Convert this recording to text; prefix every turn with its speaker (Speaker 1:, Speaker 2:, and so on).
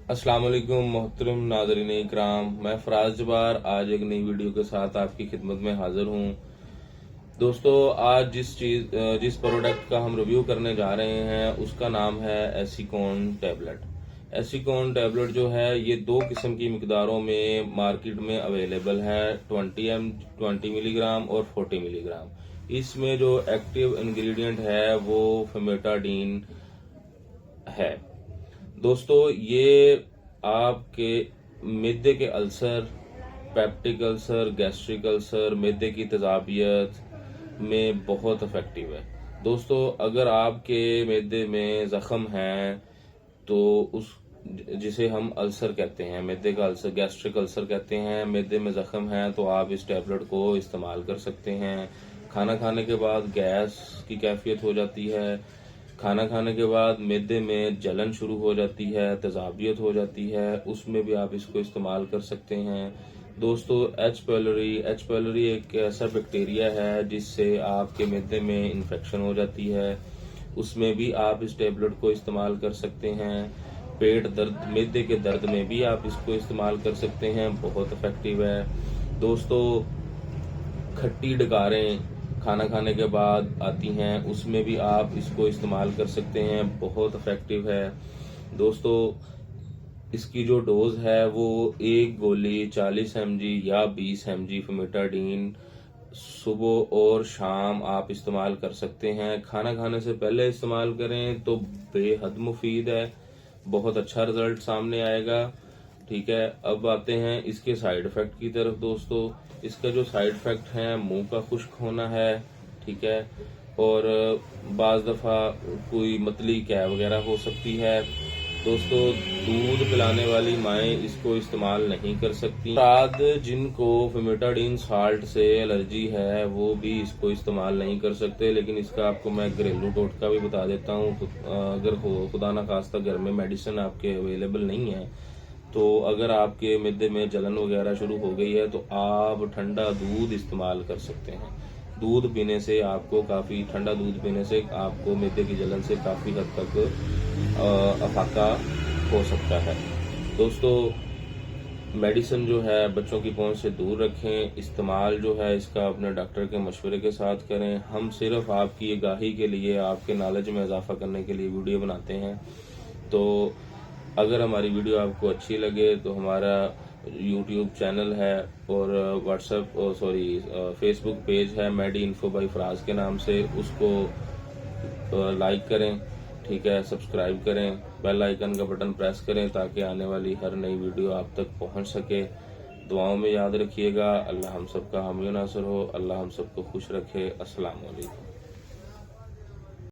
Speaker 1: अस्सलाम वालेकुम मोहतरम नाज़रीन इकराम, मैं फराज जबार आज एक नई वीडियो के साथ आपकी खिदमत में हाजिर हूँ। दोस्तों, आज जिस प्रोडक्ट का हम रिव्यू करने जा रहे हैं उसका नाम है एसीकॉन टैबलेट। एसीकॉन टैबलेट जो है ये दो किस्म की मिकदारों में मार्केट में अवेलेबल है, 20 मिलीग्राम और 40 मिलीग्राम। इसमें जो एक्टिव इंग्रेडिएंट है वो फेमेटाडीन है। दोस्तों, ये आपके मिद्दे के ulcer, peptic ulcer, gastric ulcer, मिद्दे की तेजाबियत में बहुत इफेक्टिव है। दोस्तों, अगर आपके मिद्दे में जख्म है तो उस जिसे हम अल्सर कहते हैं, मिद्दे का अल्सर, गैस्ट्रिक अल्सर कहते हैं, मिद्दे में जख्म है तो आप इस टैबलेट को इस्तेमाल कर सकते हैं। खाना खाने के बाद गैस की कैफियत हो जाती है, खाना खाने के बाद मिद्दे में जलन शुरू हो जाती है, तेजाबियत हो जाती है, उसमें भी आप इसको इस्तेमाल कर सकते हैं। दोस्तों, एच पैलोरी एक ऐसा बैक्टीरिया है जिससे आपके मिद्दे में इन्फेक्शन हो जाती है, उसमें भी आप इस टेबलेट को इस्तेमाल कर सकते हैं। पेट दर्द, मिद्दे के दर्द में भी आप इसको इस्तेमाल कर सकते हैं, बहुत इफेक्टिव है। दोस्तों, खट्टी डकारें खाना खाने के बाद आती हैं, उसमें भी आप इसको इस्तेमाल कर सकते हैं, बहुत इफेक्टिव है। दोस्तों, इसकी जो डोज है वो एक गोली 40 mg या 20 mg फेमेटाडीन सुबह और शाम आप इस्तेमाल कर सकते हैं। खाना खाने से पहले इस्तेमाल करें तो बेहद मुफीद है, बहुत अच्छा रिजल्ट सामने आएगा। ठीक है, अब आते हैं इसके साइड इफेक्ट की तरफ। दोस्तों, इसका जो साइड इफेक्ट है, मुंह का खुश्क होना है, ठीक है, और बाज दफा कोई मतली क्या वगैरह हो सकती है। दोस्तों, दूध पिलाने वाली माएँ इसको इस्तेमाल नहीं कर सकती। साथ जिनको फेमेटाडीन साल्ट से एलर्जी है वो भी इसको इस्तेमाल नहीं कर सकते, लेकिन इसका आपको मैं घरेलू टोटका भी बता देता हूँ। तो अगर खुदा ना खास्ता घर में मेडिसिन आपके अवेलेबल नहीं है तो अगर आपके मिद्दे में जलन वगैरह शुरू हो गई है तो आप ठंडा दूध इस्तेमाल कर सकते हैं। दूध पीने से आपको काफ़ी, ठंडा दूध पीने से आपको मिद्दे की जलन से काफ़ी हद तक अफाका हो सकता है। दोस्तों, मेडिसिन जो है बच्चों की पहुंच से दूर रखें, इस्तेमाल जो है इसका अपने डॉक्टर के मशवरे के साथ करें। हम सिर्फ आपकी आगाही के लिए, आपके नॉलेज में इजाफा करने के लिए वीडियो बनाते हैं। तो अगर हमारी वीडियो आपको अच्छी लगे तो हमारा यूट्यूब चैनल है और व्हाट्सएप फेसबुक पेज है मेडी इन्फो बाई फराज के नाम से, उसको लाइक करें, ठीक है, सब्सक्राइब करें, बेल आइकन का बटन प्रेस करें ताकि आने वाली हर नई वीडियो आप तक पहुंच सके। दुआओं में याद रखिएगा। अल्लाह हम सबका हामी नासर हो, अल्लाह हम सबको खुश रखे। अस्सलाम वालेकुम।